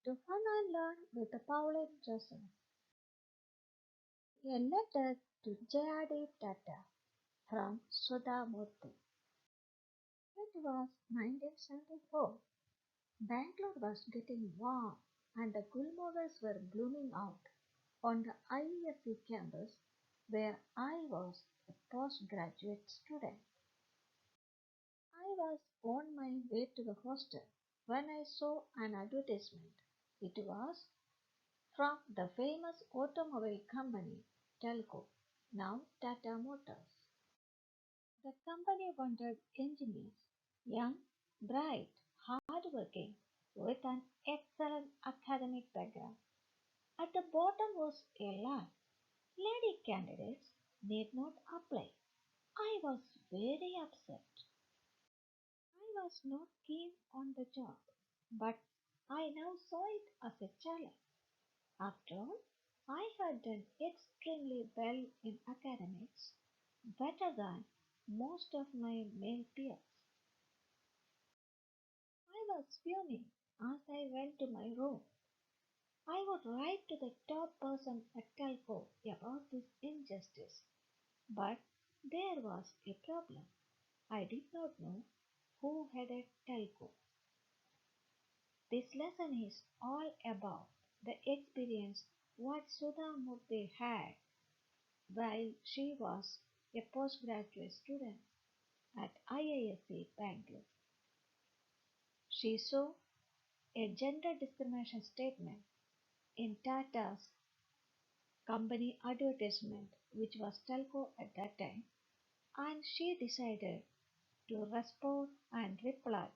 To Fun and Learn with Pauline Joseph. A letter to JRD Tata from Sudha Murthy. It was 1974. Bangalore was getting warm and the gulmohars were blooming out on the IESE campus where I was a postgraduate student. I was on my way to the hostel when I saw an advertisement. It was from the famous automobile company Telco, now Tata Motors. The company wanted engineers, young, bright, hardworking, with an excellent academic background. At the bottom was a line: lady candidates need not apply. I was very upset. I was not keen on the job, but I now saw it as a challenge. After all, I had done extremely well in academics, better than most of my male peers. I was fuming as I went to my room. I would write to the top person at Telco about this injustice, but there was a problem. I did not know who headed Telco. This lesson is all about the experience what Sudha Murthy had while she was a postgraduate student at IISc Bangalore. She saw a gender discrimination statement in Tata's company advertisement, which was telco at that time, and she decided to respond and reply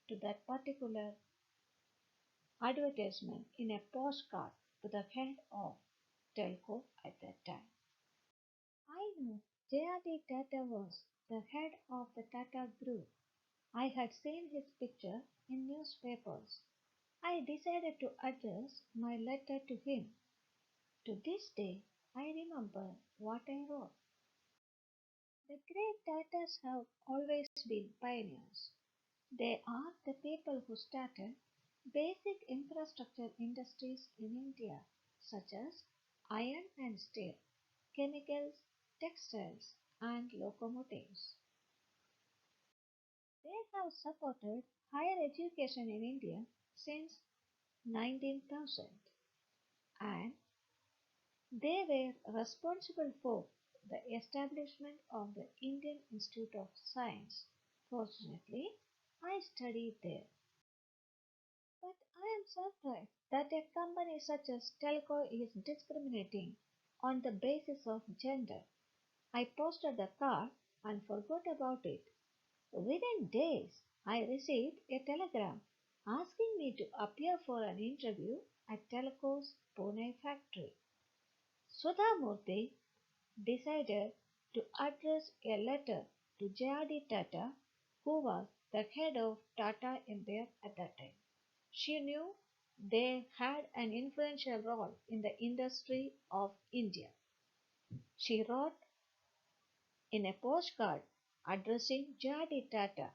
to that particular advertisement in a postcard to the head of telco at that time. I knew JRD Tata was the head of the Tata Group. I had seen his picture in newspapers. I decided to address my letter to him. To this day, I remember what I wrote. The great Tatas have always been pioneers. They are the people who started basic infrastructure industries in India, such as iron and steel, chemicals, textiles, and locomotives. They have supported higher education in India since 19,000, and they were responsible for the establishment of the Indian Institute of Science. Fortunately, I studied there. But I am surprised that a company such as Telco is discriminating on the basis of gender. I posted the card and forgot about it. Within days, I received a telegram asking me to appear for an interview at Telco's Pune factory. Sudha Murthy decided to address a letter to JRD Tata, who was the head of Tata India at that time. She knew they had an influential role in the industry of India. She wrote in a postcard addressing JRD Tata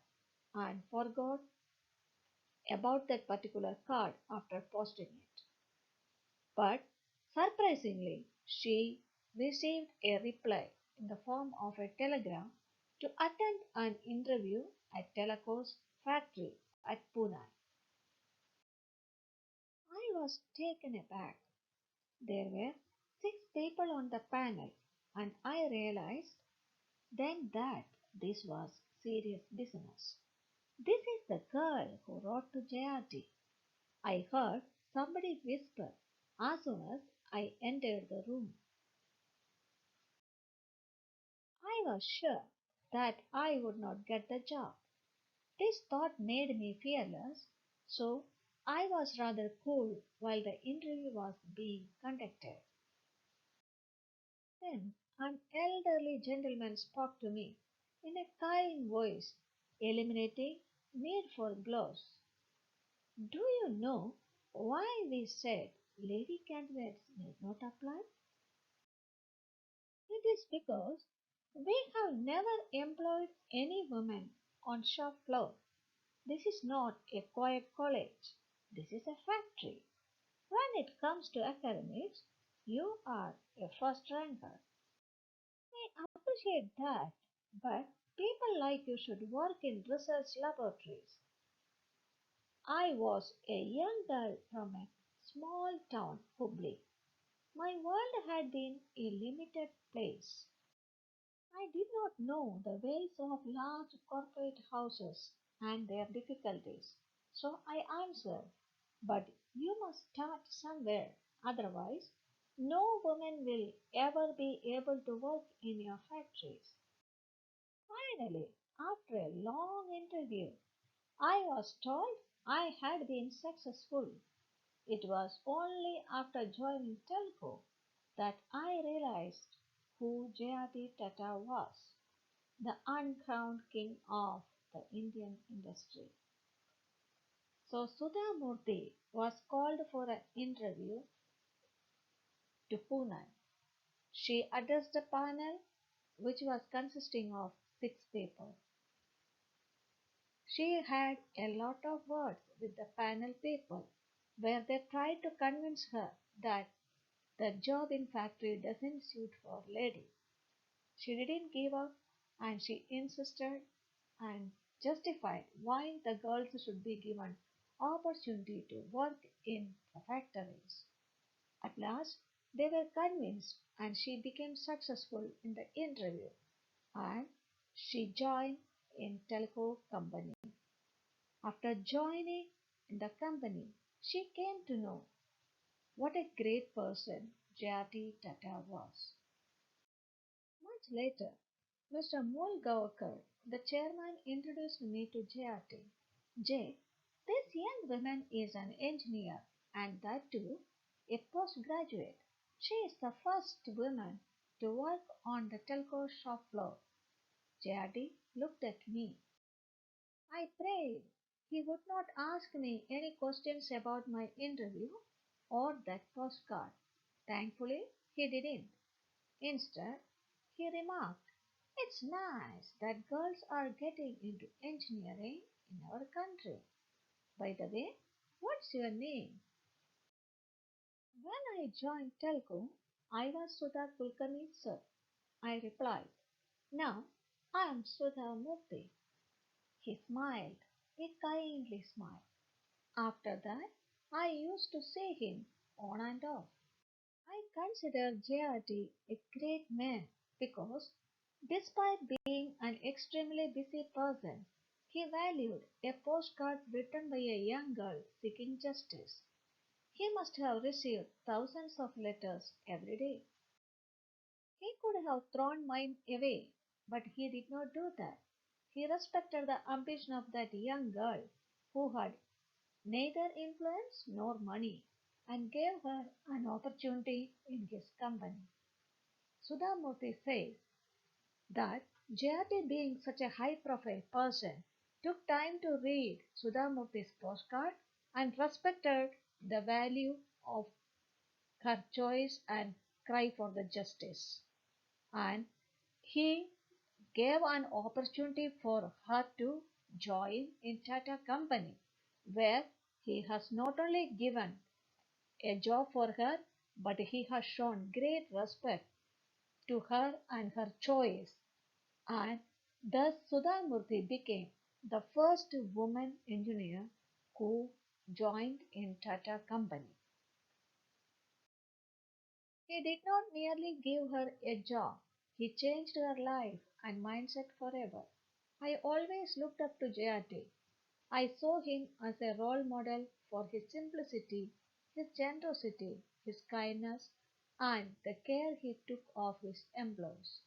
and forgot about that particular card after posting it. But surprisingly, she received a reply in the form of a telegram to attend an interview at Teleco's factory at Pune. I was taken aback. There were 6 people on the panel, and I realized then that this was serious business. This is the girl who wrote to JRD. I heard somebody whisper as soon as I entered the room. I was sure that I would not get the job. This thought made me fearless, so I was rather cool while the interview was being conducted. Then an elderly gentleman spoke to me in a kind voice, eliminating need for gloves. Do you know why we said lady candidates need not apply? It is because we have never employed any woman on shop floor. This is not a quiet college. This is a factory. When it comes to academics, you are a first ranker. I appreciate that, but people like you should work in research laboratories. I was a young girl from a small town, Hubli. My world had been a limited place. I did not know the ways of large corporate houses and their difficulties. So I answered, but you must start somewhere, otherwise, no woman will ever be able to work in your factories. Finally, after a long interview, I was told I had been successful. It was only after joining Telco that I realized who JRD Tata was, the uncrowned king of the Indian industry. So Sudha Murthy was called for an interview to Pune. She addressed the panel, which was consisting of six people. She had a lot of words with the panel people, where they tried to convince her that the job in factory doesn't suit for ladies. She didn't give up and she insisted and justified why the girls should be given opportunity to work in the factories. At last, they were convinced and she became successful in the interview and she joined in telco company. After joining in the company, she came to know what a great person JRD Tata was. Much later, Mr. Mulgaonkar, the chairman, introduced me to JRT. J, this young woman is an engineer and that too a postgraduate. She is the first woman to work on the telco shop floor. JRT looked at me. I prayed he would not ask me any questions about my interview or that postcard. Thankfully, he didn't. Instead, he remarked, it's nice that girls are getting into engineering in our country. By the way, what's your name? When I joined Telco, I was Sudha Kulkarni sir. I replied, now I am Sudha Murthy. He smiled, a kindly smile. After that, I used to see him on and off. I consider JRT a great man because, despite being an extremely busy person, he valued a postcard written by a young girl seeking justice. He must have received thousands of letters every day. He could have thrown mine away, but he did not do that. He respected the ambition of that young girl who had neither influence nor money and gave her an opportunity in his company. Sudhamurthy says that JRT, being such a high profile person, took time to read Sudhamurthy's postcard and respected the value of her choice and cry for the justice. And he gave an opportunity for her to join in Tata Company, where he has not only given a job for her, but he has shown great respect to her and her choice, and thus Sudha Murthy became the first woman engineer who joined in Tata Company. He did not merely give her a job, he changed her life and mindset forever. I always looked up to JRT. I saw him as a role model for his simplicity, his generosity, his kindness, and the care he took of his employees.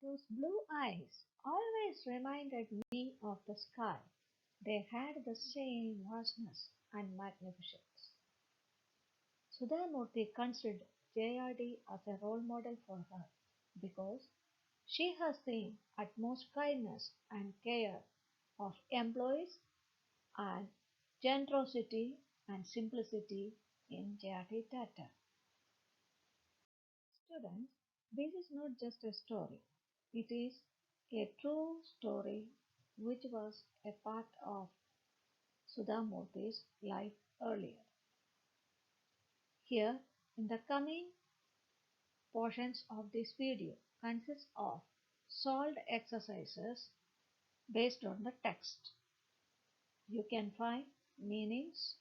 Those blue eyes always reminded me of the sky. They had the same vastness and magnificence. Sudhamurthy considered JRD as a role model for her because she has seen utmost kindness and care of employees and generosity and simplicity in JRD Tata. Students, this is not just a story. It is a true story which was a part of Sudhamurthy's life earlier. Here, in the coming portions of this video consists of solved exercises based on the text. You can find meanings,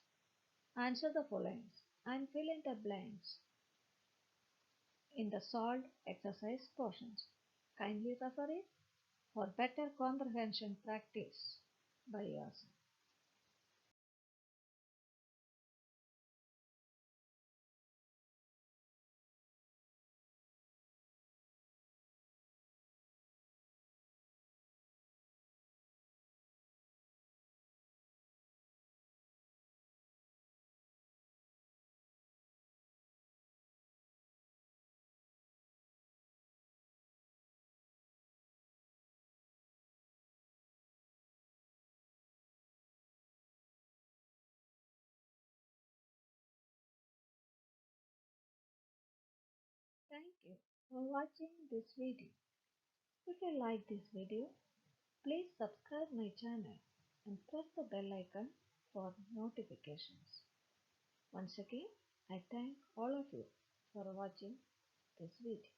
answer the following, and fill in the blanks in the solved exercise portions. Kindly refer it for better comprehension practice by yourself. Thank you for watching this video. If you like this video, please subscribe my channel and press the bell icon for notifications. Once again, I thank all of you for watching this video.